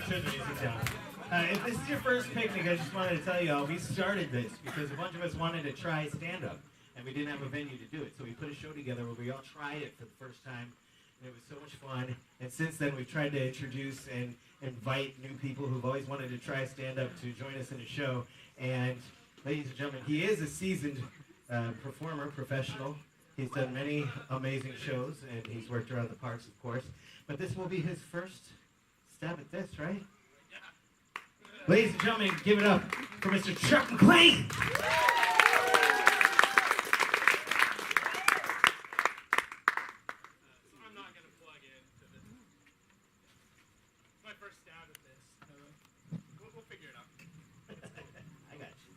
turn the music down. If this is your first picnic, I just wanted to tell you all, we started this because a bunch of us wanted to try stand-up, and we didn't have a venue to do it. So we put a show together where we all tried it for the first time, and it was so much fun. And since then, we've tried to introduce and invite new people who've always wanted to try stand-up to join us in a show. And ladies and gentlemen, he is a seasoned performer, professional. He's done many amazing shows, and he's worked around the parks, of course. But this will be his first stab at this, right? Ladies and gentlemen, give it up for Mr. Chuck McLane. I'm not going to plug into this. It's my first stab at this. We'll figure it out. I got you.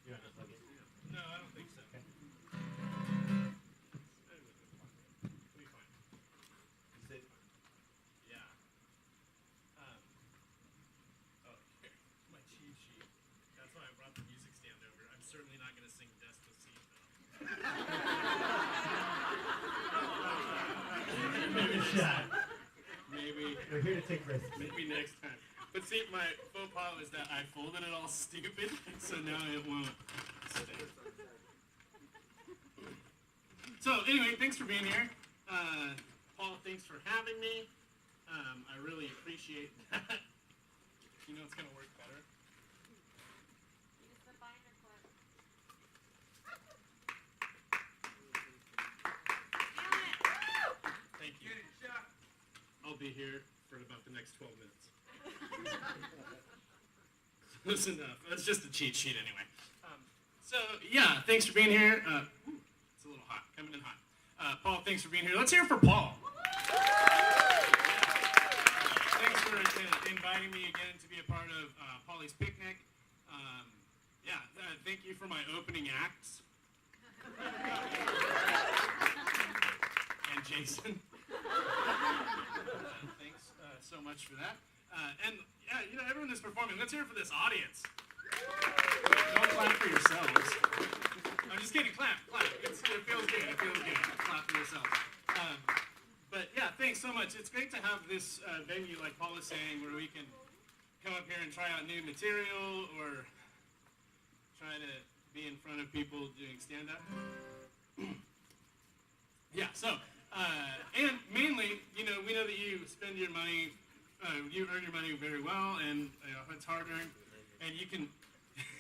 You don't have to plug in. No, I don't think so. Okay. It'll be fine. You said, Yeah. Here, my cheat sheet. That's why I brought the music stand over. I'm certainly not going to sing Despacito. give it a shot. Maybe. We're here to take risks. Maybe next time. But see, my faux pas was that I folded it all stupid, so now it won't stay. So anyway, thanks for being here. Paul, thanks for having me. I really appreciate that. You know it's going to work better. Use the binder clip. Thank you. I'll be here for about the next 12 minutes. Close enough. That's just a cheat sheet anyway. So yeah, thanks for being here. It's a little hot, coming in hot. Paul, thanks for being here. Let's hear it for Paul. Thanks for inviting me again to be a part of Polly's Picnic. Thank you for my opening acts. And Jason. Thanks so much for that. And yeah, you know, everyone that's performing, let's hear it for this audience. Don't clap for yourselves. I'm just kidding, clap. It feels good, Clap for yourselves. But yeah, thanks so much. It's great to have this venue, like Paul is saying, where we can come up here and try out new material or try to be in front of people doing stand-up. Yeah, so, and mainly, you know, we know that you spend your money, you earn your money very well, and it's hard-earned, and you can,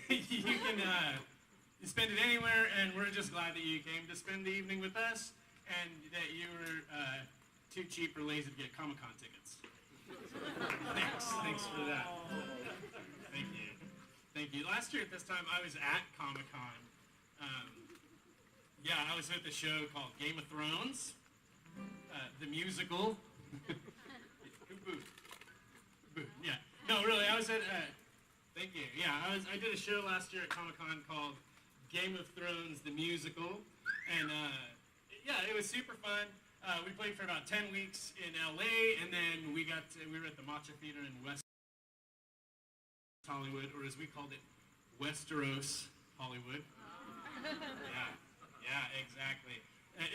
you spend it anywhere, and we're just glad that you came to spend the evening with us, and that you were too cheap or lazy to get Comic-Con tickets. Thanks for that. Thank you. Last year at this time, I was at Comic-Con. Yeah, I was with a show called Game of Thrones, the musical. Yeah. No, really, I was at. Thank you. Yeah, I did a show last year at Comic-Con called Game of Thrones, the musical, and yeah, it was super fun. We played for about 10 weeks in LA, and then we were at the Matcha Theater in West Hollywood, or as we called it, Westeros Hollywood. Yeah, exactly.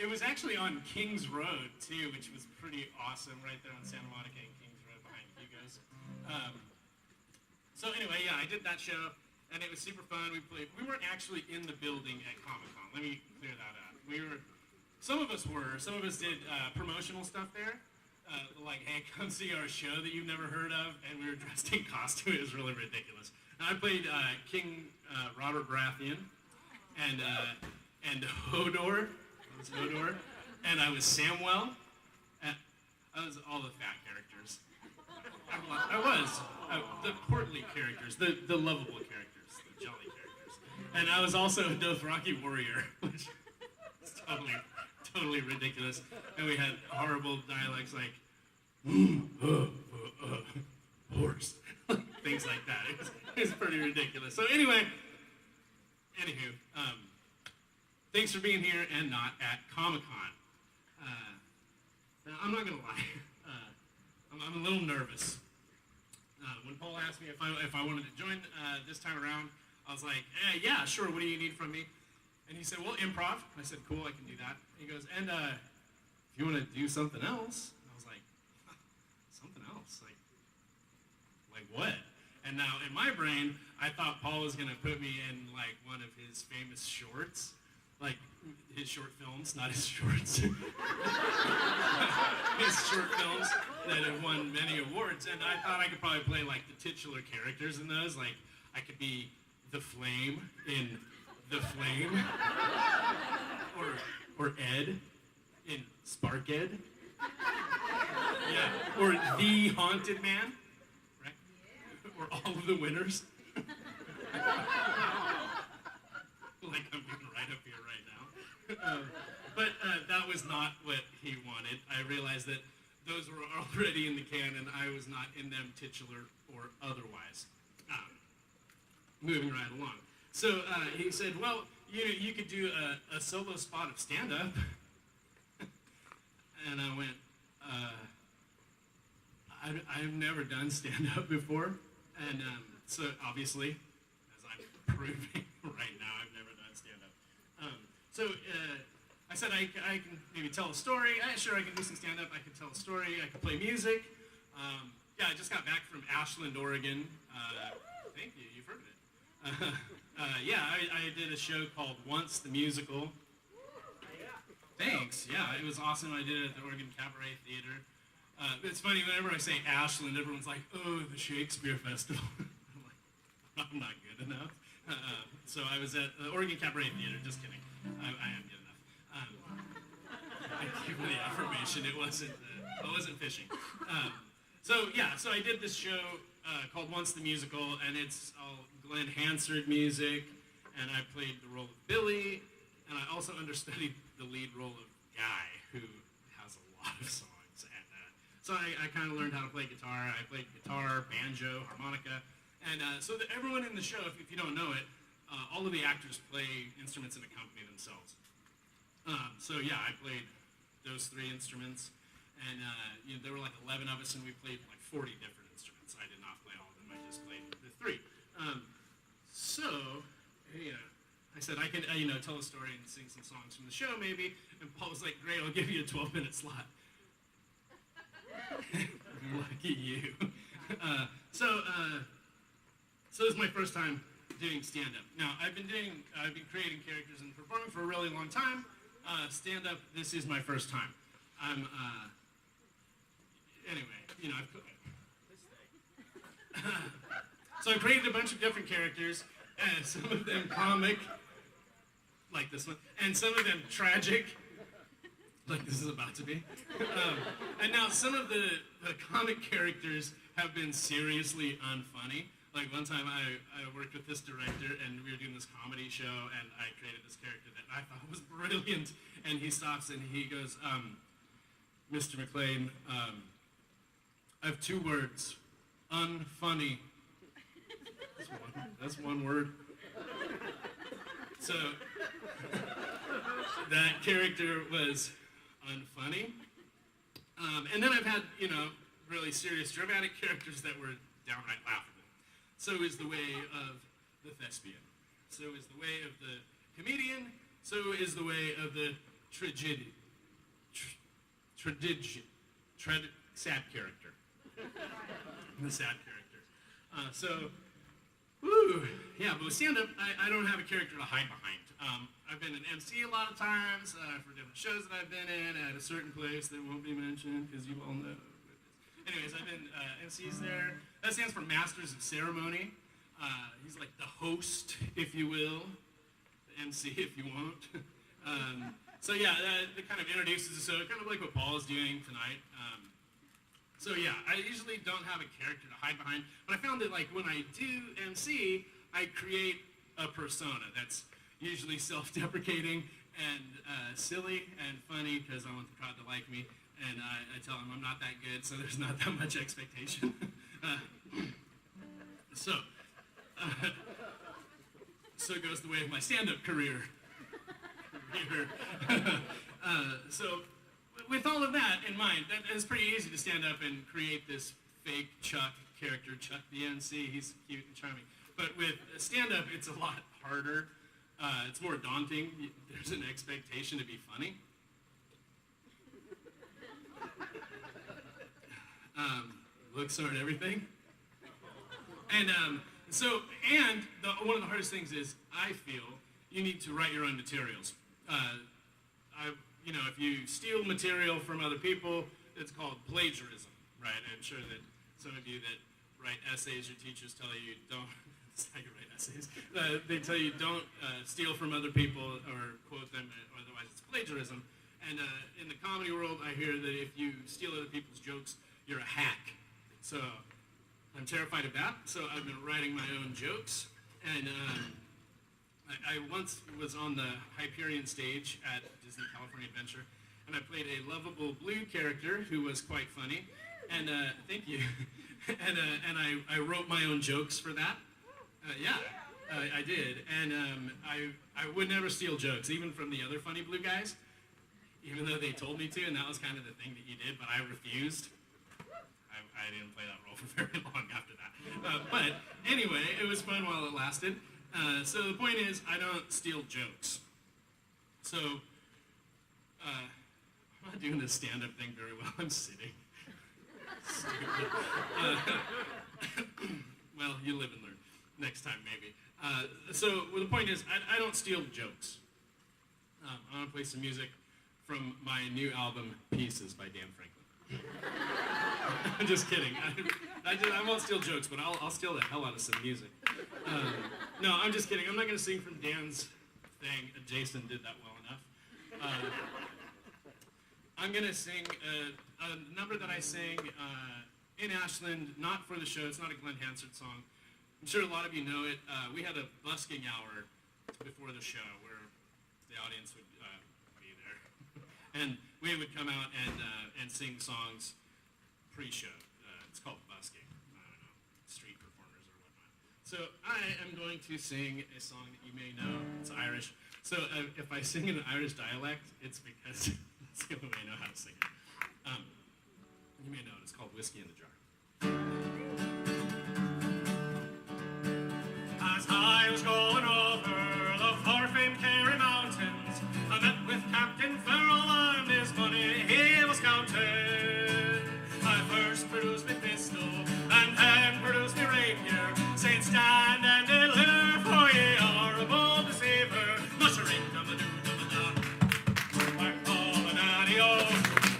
It was actually on Kings Road too, which was pretty awesome, right there on Santa Monica and Kings Road behind Hugo's. So anyway, yeah, I did that show, and it was super fun. We weren't actually in the building at Comic-Con. Let me clear that up. Some of us did promotional stuff there, like, hey, come see our show that you've never heard of, and we were dressed in costume. It was really ridiculous. And I played King Robert Baratheon, and Hodor. I was Hodor, and I was Samwell. I was all the fat characters. I was the portly characters, the lovable characters, the jolly characters, and I was also a Dothraki warrior, which is totally ridiculous. And we had horrible dialects like horse, things like that. It was pretty ridiculous. So anyway, thanks for being here and not at Comic-Con. Now, I'm not gonna lie, I'm a little nervous. When Paul asked me if I wanted to join this time around, I was like, yeah, sure, what do you need from me? And he said, well, improv. And I said, cool, I can do that. And he goes, and if you want to do something else, and I was like, something else? Like, like what? And now in my brain, I thought Paul was gonna put me in like one of his famous shorts, like his short films, not his shorts. His short films that have won many awards, and I thought I could probably play like the titular characters in those. Like I could be the Flame in The Flame, or Ed in Spark Ed. Yeah, or The Haunted Man, right? Or All of the Winners. Like I'm getting right up here right now. But that was not what he wanted. I realized that those were already in the canon. I was not in them titular or otherwise. Moving right along. So he said, well, you could do a solo spot of stand-up. And I went, I've never done stand-up before. And so obviously, as I'm proving right now, I've never done stand-up. So I said I can maybe tell a story. Sure, I can do some stand-up. I can tell a story. I can play music. Yeah, I just got back from Ashland, Oregon. Thank you. You've heard of it. Yeah, I did a show called Once the Musical. Thanks. Yeah, it was awesome. I did it at the Oregon Cabaret Theater. It's funny, whenever I say Ashland, everyone's like, oh, the Shakespeare Festival. I'm not good enough. So I was at the Oregon Cabaret Theater. Just kidding. I am good enough. Thank you for the affirmation. I wasn't fishing. So I did this show called Once the Musical, and it's all Glenn Hansard music, and I played the role of Billy, and I also understudied the lead role of Guy, who has a lot of songs. And so I kind of learned how to play guitar. I played guitar, banjo, harmonica, and so that everyone in the show, if you don't know it, all of the actors play instruments and accompany themselves. So yeah, I played those 3 instruments, and there were like 11 of us, and we played like 40 different instruments. I did not play all of them. I just played the 3. I said I can tell a story and sing some songs from the show maybe, and Paul was like, great, I'll give you a 12-minute slot. Lucky you. So this is my first time doing stand-up. Now I've been creating characters and performing for a really long time. Stand-up, this is my first time. I'm anyway, so I created a bunch of different characters, and some of them comic, like this one, and some of them tragic, like this is about to be. And now some of the comic characters have been seriously unfunny. Like one time I worked with this director, and we were doing this comedy show, and I created this character that I thought was brilliant, and he stops and he goes, Mr. McLane, I have 2 words, unfunny. That's one word. So that character was unfunny. And then I've had, really serious dramatic characters that were downright laughable. So is the way of the thespian. So is the way of the comedian. So is the way of the sad character. The sad character. Yeah, but with stand-up, I don't have a character to hide behind. I've been an MC a lot of times for different shows that I've been in at a certain place that won't be mentioned because you all know. Anyways, I've been MCs there. That stands for Masters of Ceremony. He's like the host, if you will, the MC, if you won't. So yeah, that kind of introduces us, so kind of like what Paul is doing tonight. So yeah, I usually don't have a character to hide behind, but I found that like when I do MC, I create a persona that's usually self-deprecating and silly and funny because I want the crowd to like me, and I tell them I'm not that good, so there's not that much expectation. So goes the way of my stand-up career. So with all of that in mind, it's pretty easy to stand up and create this fake Chuck character, Chuck the MC. He's cute and charming. But with stand-up, it's a lot harder. It's more daunting. There's an expectation to be funny. Looks are everything. One of the hardest things is I feel you need to write your own materials. If you steal material from other people, it's called plagiarism, right? I'm sure that some of you that write essays, your teachers tell you don't. It's not you write essays. They tell you don't steal from other people or quote them, or otherwise it's plagiarism. And in the comedy world, I hear that if you steal other people's jokes, you're a hack. So I'm terrified of that. So I've been writing my own jokes. And I once was on the Hyperion stage at Disney California Adventure, and I played a lovable blue character who was quite funny. And thank you. and I wrote my own jokes for that. I did. And I would never steal jokes, even from the other funny blue guys, even though they told me to, and that was kind of the thing that you did, but I refused. I didn't play that role for very long after that. But anyway, it was fun while it lasted. So the point is, I don't steal jokes. So, I'm not doing this stand-up thing very well. I'm sitting. Well, you live and learn. Next time, maybe. The point is, I don't steal jokes. I want to play some music from my new album, Pieces by Dan Franklin. I'm just kidding. I won't steal jokes, but I'll steal the hell out of some music. No, I'm just kidding. I'm not going to sing from Dan's thing. Jason did that well enough. I'm going to sing a number that I sang in Ashland, not for the show. It's not a Glenn Hansard song. I'm sure a lot of you know it. We had a busking hour before the show where the audience would be there. And we would come out and sing songs pre-show. It's called busking. I don't know, street performers or whatnot. So I am going to sing a song that you may know. It's Irish. So if I sing in an Irish dialect, it's because it's the only way I know how to sing it. You may know it. It's called Whiskey in the Jar. As I was going over the far-famed Kerry Mountains, I met with Captain Farrell and his money he was counting. I first produced my pistol and then produced my rapier, saying stand and deliver for ye horrible deceiver. Mushering dum-a-doo-dum-a-da. Whack all and addy-o,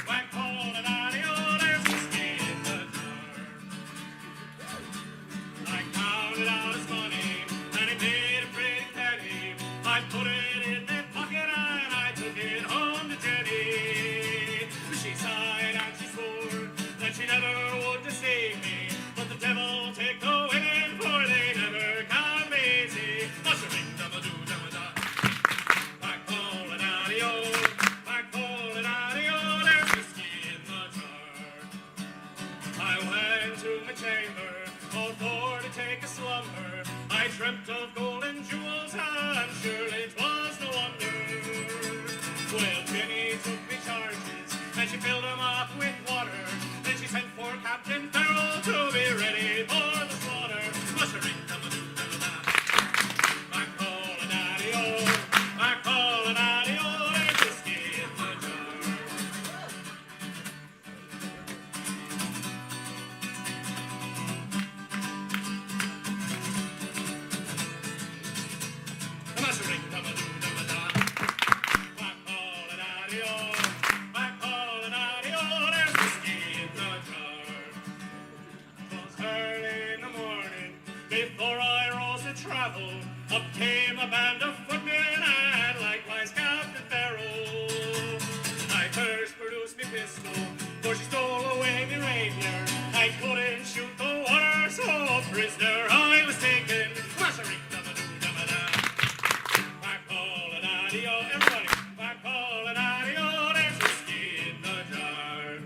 whack all and addy-o, there's whiskey in the jar. I counted out his money and he paid a pretty penny. I put it in my pocket and I took it home to Jenny. She sighed and she swore that she never would deceive me, but the devil take the women, for they never can be easy. Mushering dum-a-doo-dum-a-da. Back hole and addy-o, back hole and addy-o, there's whiskey in the jar. I went to my chamber, all for to take a slumber. I dreamt of gold and jewels, and surely 'twas no wonder. Well, Jenny took me charges, and she filled them up with water. Then she sent for Captain Farrell to be ready for the slaughter. Mushering dum-a-doo-dum-a-da. Back hole and addy-o, back hole and addy-o, there's whiskey in the jar. Mushering dum-a-doo-dum-a-da. Back hole and addy-o, back hole and addy-o, there's whiskey in the jar. 'Twas early in the morning, before I rose to travel, up came a band of footmen and likewise Captain Farrell. I first produced me pistol, for she stole away me rapier. I couldn't shoot the water, so prisoner I was taken. Mushering dum-a-doo-dum-a-da. Back hole and addy-o, everybody. Back hole and addy-o, there's whiskey in the jar.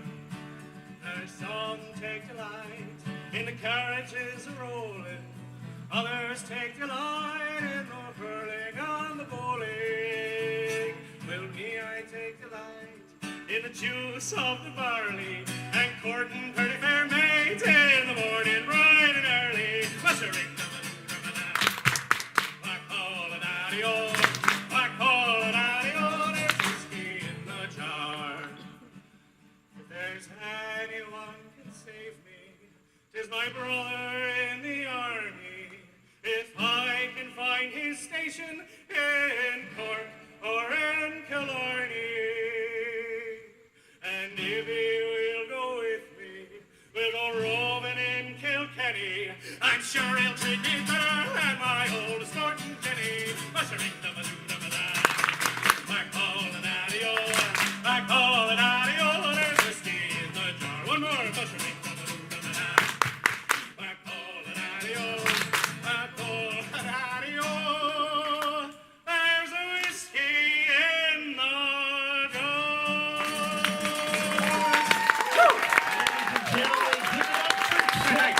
There's some take delight in the carriages a-rolling, others take delight in the curling and the bowling. Well, me, I take delight in the juice of the barley, and courting pretty fair maids in the morning bright and early. Mushering dum-a-doo-dum-a-da. Back hole and addy-o, back hole and addy-o, there's whiskey in the jar. If there's anyone can save me, 'tis my brother in the army. station in Cork or in Killarney. And if you will go with me, we'll go roving in Kilkenny. I'm sure he'll treat me better than my old Sporting Jenny. Mushering-da-ba-doo-da-ba-da. Back Paul and Addy-o, back Paul and Addy-o, there's whiskey in the jar. One more, mushering-da-ba-doo-da-ba-da. Back Paul and Addy-o, back Paul and Addy-o, there's a whiskey in the jar. Ladies and gentlemen, give it up for Jack.